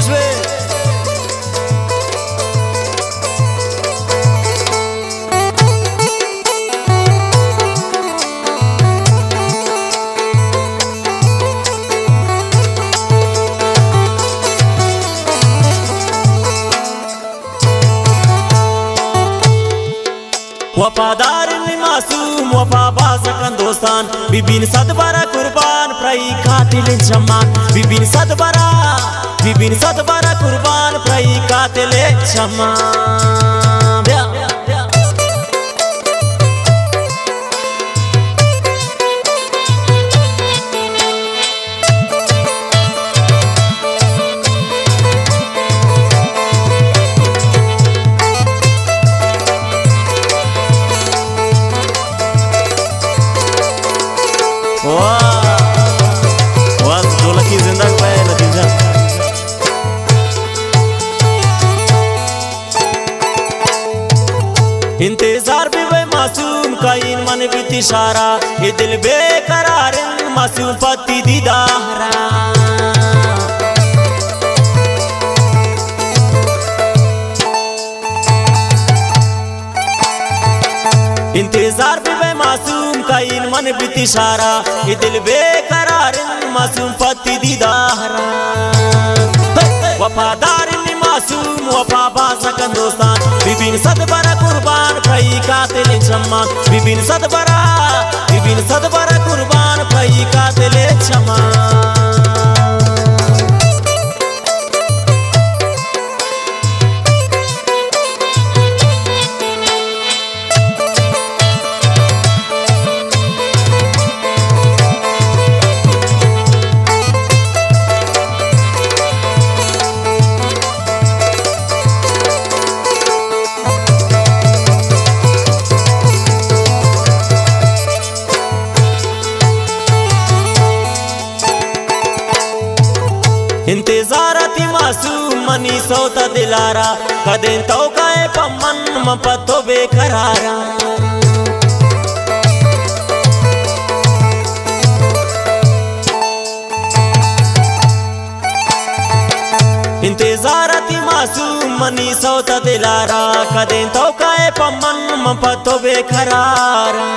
खुशबे वफादार मासूम वफा बाजकन दोस्तान बिबिन सदबरा कुर्बान प्रई कातिल जमान बिबिन सदबरा कुर्बान प्रई कातिल जमान इंतजार भी वे मासूम का इन मन बीत इशारा ये दिल बेकरार मासूम पति दीदारा इंतजार भी वे मासूम का इन मन बीत इशारा ये दिल बेकरार मासूम पति दीदारा वफादार मासूम वफा बाजकन दोस्तान बिबिन सदबरा कुर्बान भई कातिल जमान बिबिन सदबरा कुर्बान भई कातिल जमान इंतजारती मासूम मनी सोता दिलारा कदें तो काए पमन मपतो बेकरारा इंतजारती मासूम मनी सोता दिलारा कदें तो काए पमन मपतो बेकरारा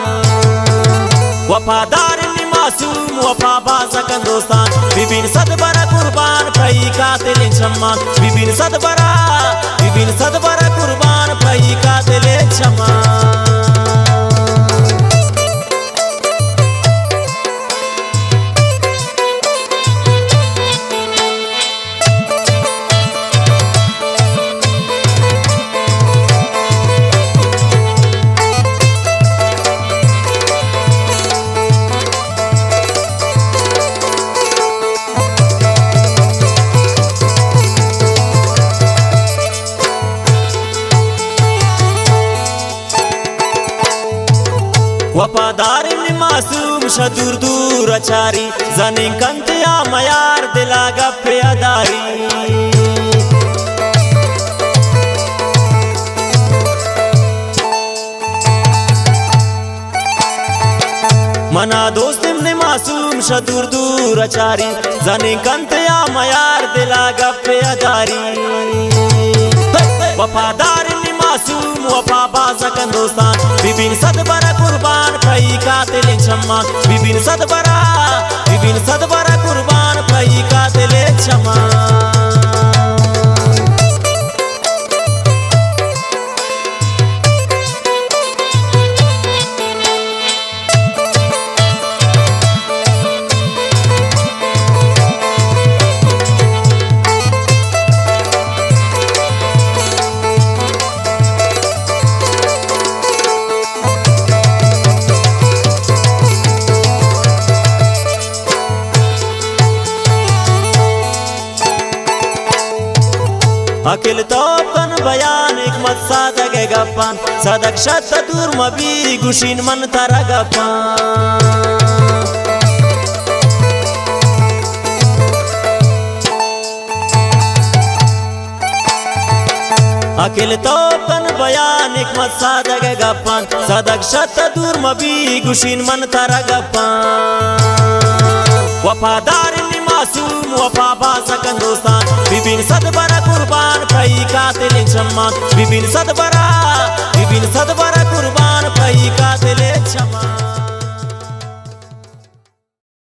वफादार मासूम वफा बाजकन दोस्तान बिबिन सदबरा कुर्बान भई कातिल जमान बिबिन सदबरा कुर्बान भई कातिल जमान वफादार मासूम शदूर दूर अचारी जनी कंतिया मयार दिला गप्पे अदारी मना दोस्त ने मासूम शदूर दूर अचारी जनी कंतिया मयार दिला गप्पे अदारी वफादार मासूम वफा बाजकन दोस्तान बिबिन सदबरा कुर्बान भई कातिल जमान बिबिन सदबरा कुर्बान भई कातिल जमान अकिल तोपन बयान एक मत सादगे गप्पान सदक शत दूर मबी गुशीन मन तारा गप्पान अकिल तोपन बयान एक मत सादगे गप्पान सदक शत दूर मबी गुशीन मन तारा गप्पान वफादार मासूम वफा बाजा कन दोस्तान बिबिन सद बरा कुर्बान कई कातिल शम्मान बिबिन सद बरा कुर्बान